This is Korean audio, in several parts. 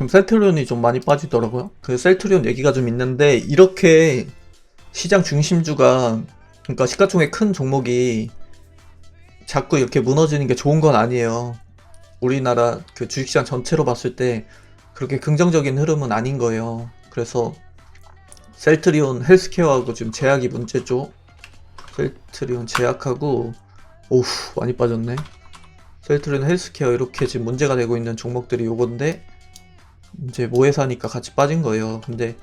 그럼 셀트리온이 좀 많이 빠지더라고요. 그 셀트리온 얘기가 좀 있는데, 이렇게 시장 중심주가, 그러니까 시가총액 큰 종목이 자꾸 이렇게 무너지는 게 좋은 건 아니에요. 우리나라 그 주식시장 전체로 봤을 때 그렇게 긍정적인 흐름은 아닌 거예요. 그래서 셀트리온 헬스케어하고 지금 제약이 문제죠. 셀트리온 제약하고, 오우, 많이 빠졌네. 셀트리온 헬스케어 이렇게 지금 문제가 되고 있는 종목들이 요건데, 이제 모회사니까 같이 빠진 거예요. 근데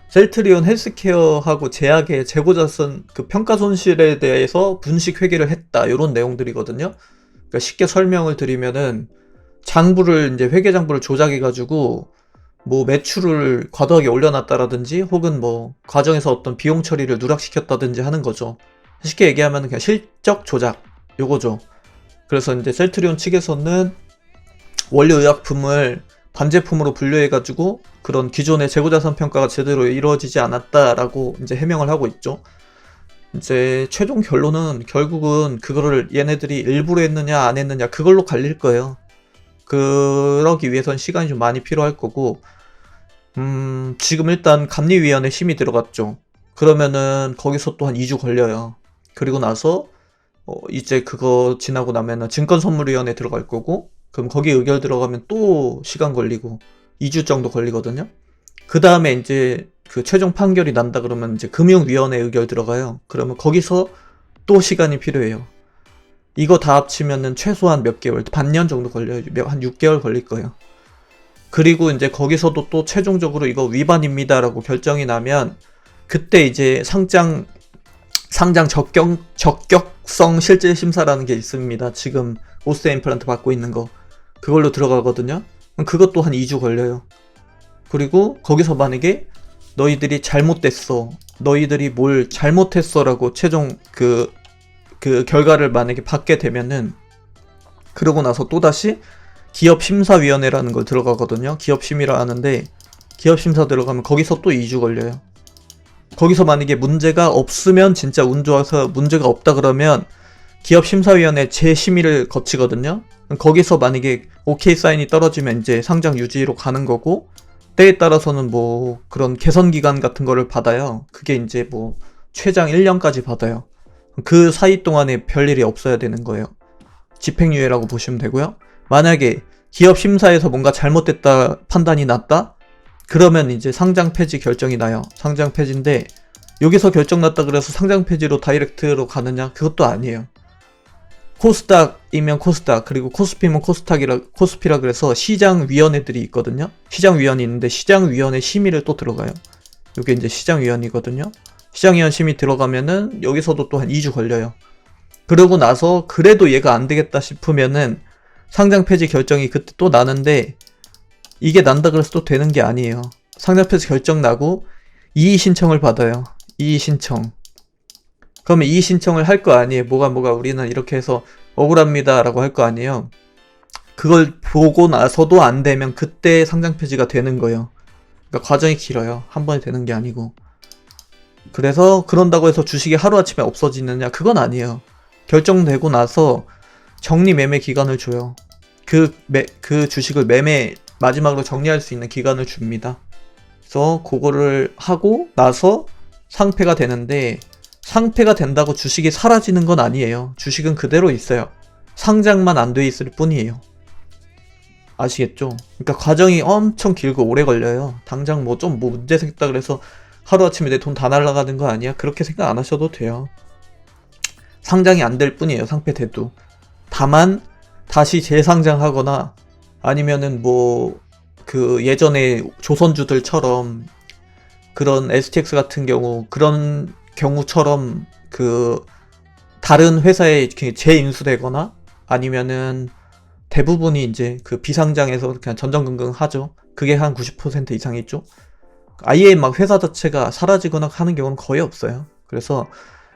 셀트리온 헬스케어하고 제약의 재고자산 그 평가 손실에 대해서 분식 회계를 했다, 요런 내용들이거든요. 그러니까 쉽게 설명을 드리면은 장부를 이제 회계 장부를 조작해가지고 뭐 매출을 과도하게 올려놨다라든지 혹은 뭐 과정에서 어떤 비용 처리를 누락시켰다든지 하는 거죠. 쉽게 얘기하면 그냥 실적 조작, 요거죠. 그래서 이제 셀트리온 측에서는 원료 의약품을 반제품으로 분류해가지고 그런 기존의 재고자산 평가가 제대로 이루어지지 않았다라고 이제 해명을 하고 있죠. 이제 최종 결론은 결국은 그거를 얘네들이 일부러 했느냐 안 했느냐 그걸로 갈릴 거예요. 그러기 위해선 시간이 좀 많이 필요할 거고, 지금 일단 감리위원회 심의 들어갔죠. 그러면은 거기서 또 한 2주 걸려요. 그리고 나서 이제 그거 지나고 나면은 증권선물위원회 들어갈 거고, 그럼 거기 의결 들어가면 또 시간 걸리고 2주 정도 걸리거든요. 그 다음에 이제 그 최종 판결이 난다 그러면 이제 금융위원회 의결 들어가요. 그러면 거기서 또 시간이 필요해요. 이거 다 합치면은 최소한 몇 개월, 반년 정도 걸려요. 한 6개월 걸릴 거예요. 그리고 이제 거기서도 또 최종적으로 이거 위반입니다라고 결정이 나면 그때 이제 상장 적격성 실질 심사라는 게 있습니다. 지금 오스테 임플란트 받고 있는 거. 그걸로 들어가거든요. 그것도 한 2주 걸려요. 그리고 거기서 만약에 너희들이 잘못됐어, 너희들이 뭘 잘못했어라고 최종 그 결과를 만약에 받게 되면은, 그러고 나서 또다시 기업심사위원회라는 걸 들어가거든요. 기업심의라 하는데, 기업심사 들어가면 거기서 또 2주 걸려요. 거기서 만약에 문제가 없으면 진짜 운 좋아서 문제가 없다 그러면 기업심사위원회 재심의를 거치거든요. 거기서 만약에 오케이 사인이 떨어지면 이제 상장 유지로 가는 거고, 때에 따라서는 뭐 그런 개선기간 같은 거를 받아요. 그게 이제 뭐 최장 1년까지 받아요. 그 사이 동안에 별일이 없어야 되는 거예요. 집행유예라고 보시면 되고요. 만약에 기업 심사에서 뭔가 잘못됐다 판단이 났다? 그러면 이제 상장 폐지 결정이 나요. 상장 폐지인데, 여기서 결정 났다 그래서 상장 폐지로 다이렉트로 가느냐? 그것도 아니에요. 코스닥이면 코스닥, 그리고 코스피면 코스피라 그래서 시장위원회들이 있거든요. 시장위원이 있는데 시장위원회 심의를 또 들어가요. 이게 이제 시장위원이거든요. 시장위원 심의 들어가면은 여기서도 또 한 2주 걸려요. 그러고 나서 그래도 얘가 안 되겠다 싶으면은 상장 폐지 결정이 그때 또 나는데, 이게 난다 그래서 또 되는 게 아니에요. 상장 폐지 결정 나고 이의 신청을 받아요. 이의 신청. 그러면 이의 신청을 할 거 아니에요. 뭐가 우리는 이렇게 해서 억울합니다 라고 할 거 아니에요. 그걸 보고 나서도 안 되면 그때 상장 폐지가 되는 거예요. 그러니까 과정이 길어요. 한 번에 되는 게 아니고. 그래서 그런다고 해서 주식이 하루아침에 없어지느냐? 그건 아니에요. 결정되고 나서 정리 매매 기간을 줘요. 그 주식을 마지막으로 정리할 수 있는 기간을 줍니다. 그래서 그거를 하고 나서 상폐가 되는데, 상폐가 된다고 주식이 사라지는 건 아니에요. 주식은 그대로 있어요. 상장만 안 돼 있을 뿐이에요. 아시겠죠? 그러니까 과정이 엄청 길고 오래 걸려요. 당장 뭐 문제 생겼다 그래서 하루아침에 내 돈 다 날아가는 거 아니야? 그렇게 생각 안 하셔도 돼요. 상장이 안 될 뿐이에요. 상폐돼도. 다만 다시 재상장하거나 아니면은 뭐 그 예전에 조선주들처럼 그런 STX 같은 경우, 그런 경우처럼 그 다른 회사에 이렇게 재인수되거나 아니면은 대부분이 이제 그 비상장에서 그냥 전전긍긍 하죠. 그게 한 90% 이상 있죠. 아예 막 회사 자체가 사라지거나 하는 경우는 거의 없어요. 그래서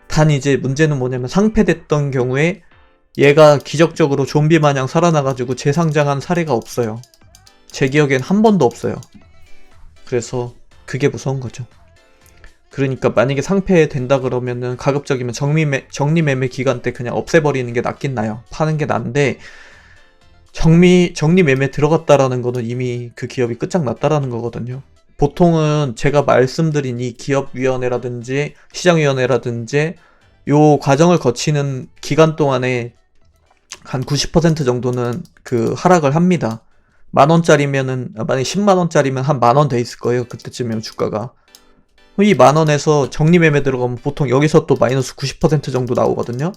단 이제 문제는 뭐냐면 상폐됐던 경우에 얘가 기적적으로 좀비 마냥 살아나가지고 재상장한 사례가 없어요. 제 기억엔 한 번도 없어요. 그래서 그게 무서운 거죠. 그러니까 만약에 상폐된다 그러면은 가급적이면 정리매매 기간 때 그냥 없애버리는 게 낫긴 나요. 파는 게 난데, 정리 매매 들어갔다라는 거는 이미 그 기업이 끝장났다라는 거거든요. 보통은 제가 말씀드린 이 기업위원회라든지 시장위원회라든지 요 과정을 거치는 기간 동안에 한 90% 정도는 그 하락을 합니다. 만원짜리면은, 만약에 10만원짜리면 한 만원 돼 있을 거예요. 그때쯤이면 주가가. 이 만원에서 정리매매 들어가면 보통 여기서 또 마이너스 90% 정도 나오거든요.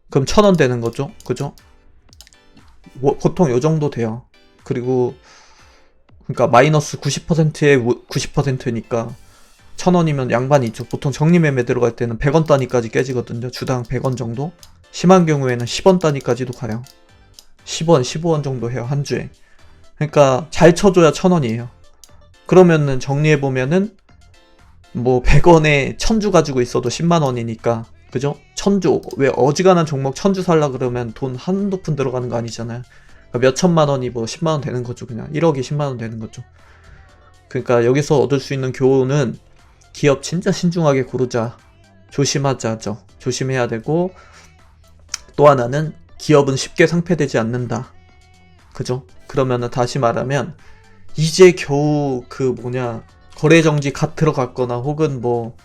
그럼 1000원 되는 거죠. 그죠? 보통 요 정도 돼요. 그리고, 그러니까 마이너스 90%에 90%니까 1000원이면 양반이 있죠. 보통 정리매매 들어갈 때는 100원 단위까지 깨지거든요. 주당 100원 정도. 심한 경우에는 10원 단위까지도 가요. 10원, 15원 정도 해요. 한 주에. 그러니까 잘 쳐줘야 1000원이에요. 그러면은 정리해보면은 뭐 100원에 1000주 가지고 있어도 10만원이니까 그죠? 1000주. 왜 어지간한 종목 1000주 살라 그러면 돈 한두 푼 들어가는 거 아니잖아요. 그러니까 몇 천만원이 뭐 10만원 되는 거죠. 그냥 1억이 10만원 되는 거죠. 그러니까 여기서 얻을 수 있는 교훈은 기업 진짜 신중하게 고르자. 조심하자죠. 조심해야 되고, 또 하나는 기업은 쉽게 상폐되지 않는다. 그죠? 그러면은 다시 말하면 이제 겨우 거래정지 갓 들어갔거나 혹은 뭐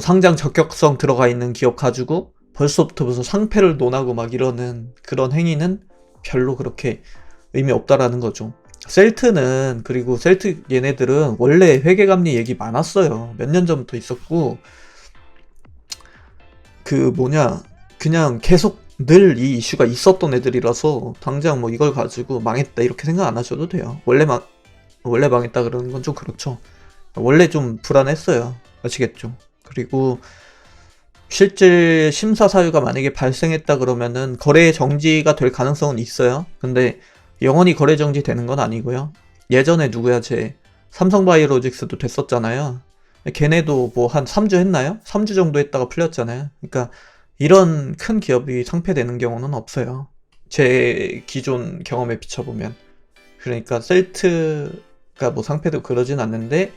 상장 적격성 들어가 있는 기업 가지고 벌써 상폐를 논하고 막 이러는 그런 행위는 별로 그렇게 의미 없다라는 거죠. 셀트는, 그리고 셀트 얘네들은 원래 회계감리 얘기 많았어요. 몇 년 전부터 있었고, 그냥 계속 늘 이 이슈가 있었던 애들이라서 당장 뭐 이걸 가지고 망했다 이렇게 생각 안 하셔도 돼요. 원래 망했다 그러는 건 좀 그렇죠. 원래 좀 불안했어요. 아시겠죠? 그리고 실질 심사 사유가 만약에 발생했다 그러면은 거래 정지가 될 가능성은 있어요. 근데 영원히 거래 정지 되는 건 아니고요. 예전에 삼성바이오로직스도 됐었잖아요. 걔네도 뭐 한 3주 했나요? 3주 정도 했다가 풀렸잖아요. 그러니까 이런 큰 기업이 상폐되는 경우는 없어요. 제 기존 경험에 비춰보면. 그러니까 셀트가 뭐 상폐되고 그러진 않는데,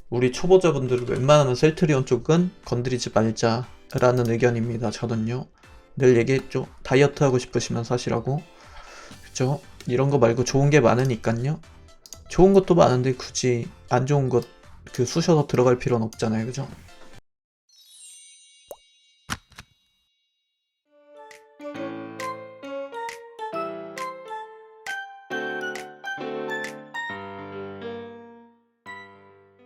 우리 초보자분들은 웬만하면 셀트리온 쪽은 건드리지 말자라는 의견입니다. 저는요. 늘 얘기했죠. 다이어트 하고 싶으시면 사시라고. 그죠? 이런 거 말고 좋은 게 많으니까요. 좋은 것도 많은데 굳이 안 좋은 것 쑤셔서 들어갈 필요는 없잖아요. 그죠?